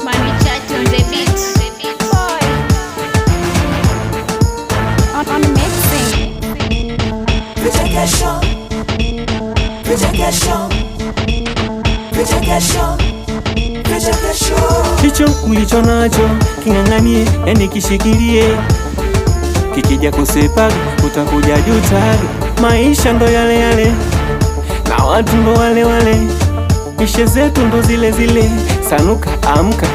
Mami Chat on the beat. Boy. On mixing. Vichekesho, vichekesho, vichekesho, vichekesho. Hicho ulicho nacho king'ang'anie, yani kishikilie. Kikija kusepaga utakuja jutaga. Maisha ndo yale yale na watu ndo wale wale, mishe zetu ndo zile zile. Sanuka amka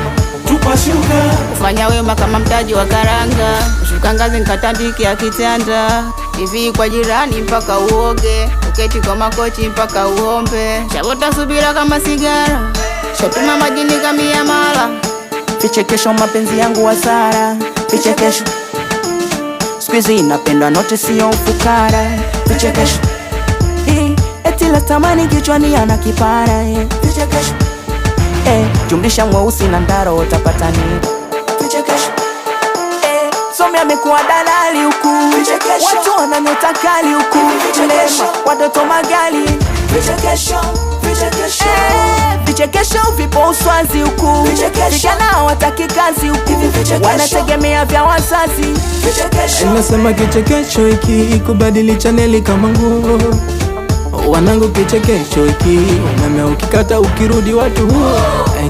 tupashuka, ufanya wema kama mtaji wa karanga, ushuka ngazi nkatandiki ya kitanda. Hivi kwa jirani mpaka uoge, uketi kwa makochi mpaka uombe. Shabota subira kama sigara, shatuma majini kamia mala. Vichekesho mapenzi yangu hasara. Vichekesho squeeze inapendwa note sio ufukara. Vichekesho eti la tamani kichwani ana kipara. Vichekesho jumlisha mweusi na ndaro utapata nini? Vichekesho somi amekuwa dalali huku. Watu wananyota kali huku. Watoto magali. Vichekesho, vichekesho, vichekesho vipo uswazi huku. Vijana hawataki kazi huku, wanategemea vya wazazi. Nasema kichekesho hiki kubadili chaneli kama nguo. Wanangu kichekesho hiki umeme ukikata ukirudi watu huo.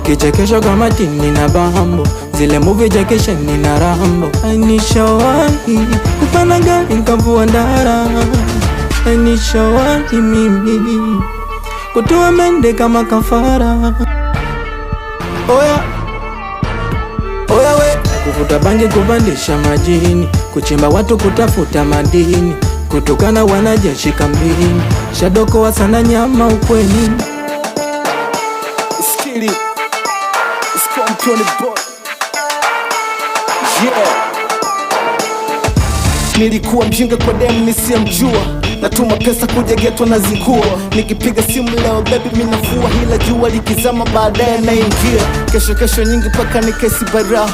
Kichekesho kama Tini na Bambo, zile movie jakesheni na Rambo. Nishawahi kupanda gari nikavua ndara. Nishawahi mimi kutoa mende kama kafara. Oya, oya we, kuvuta bangi kupandisha majini, kuchimba watu kutafuta madini, kutukana wanajeshi kambini, shadoko wa sana nyama ukweni. skili Scomptoni boy. Yeah. Nilikuwa mjinga kwa demu nisiyemjua, natuma pesa kuja geto na zingua. Nikipiga simu leo baby mimi nafua, hila jua likizama baadaye naingia. Kesho nyingi paka nikesi bara,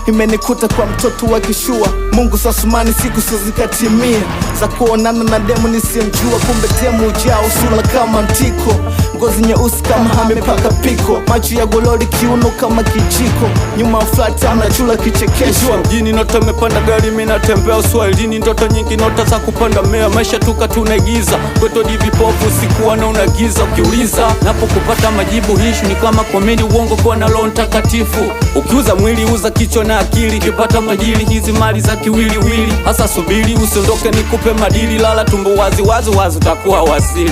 imenikuta kwa mtoto wa kishua. Mungu sasumani siku sizikatimia, za kuonana na demu nisiyemjua. Kumbe temu ujao sura kama mtiko, ngozi nyeusi kama amepaka piko, macho ya gololi kiuno kama kijiko, nyuma flat anachula kichekesho. Mjini nota mepanda gari mimi natembea Uswahilini, ndoto nyingi nota za kupanda mea. Maisha tuka tunaigiza kweto divipofu, sikuwa na unagiza. Ukiuliza napo kupata majibu, hishu ni kama komedi, uongo kwa na roho takatifu. Ukiuza mwili uza kichwa na akili, kipata majili hizi mali za kiwili wili. Hasa subiri usiondoke nikupe madili, lala tumbo wazi wazi wazi utakuwa wasili.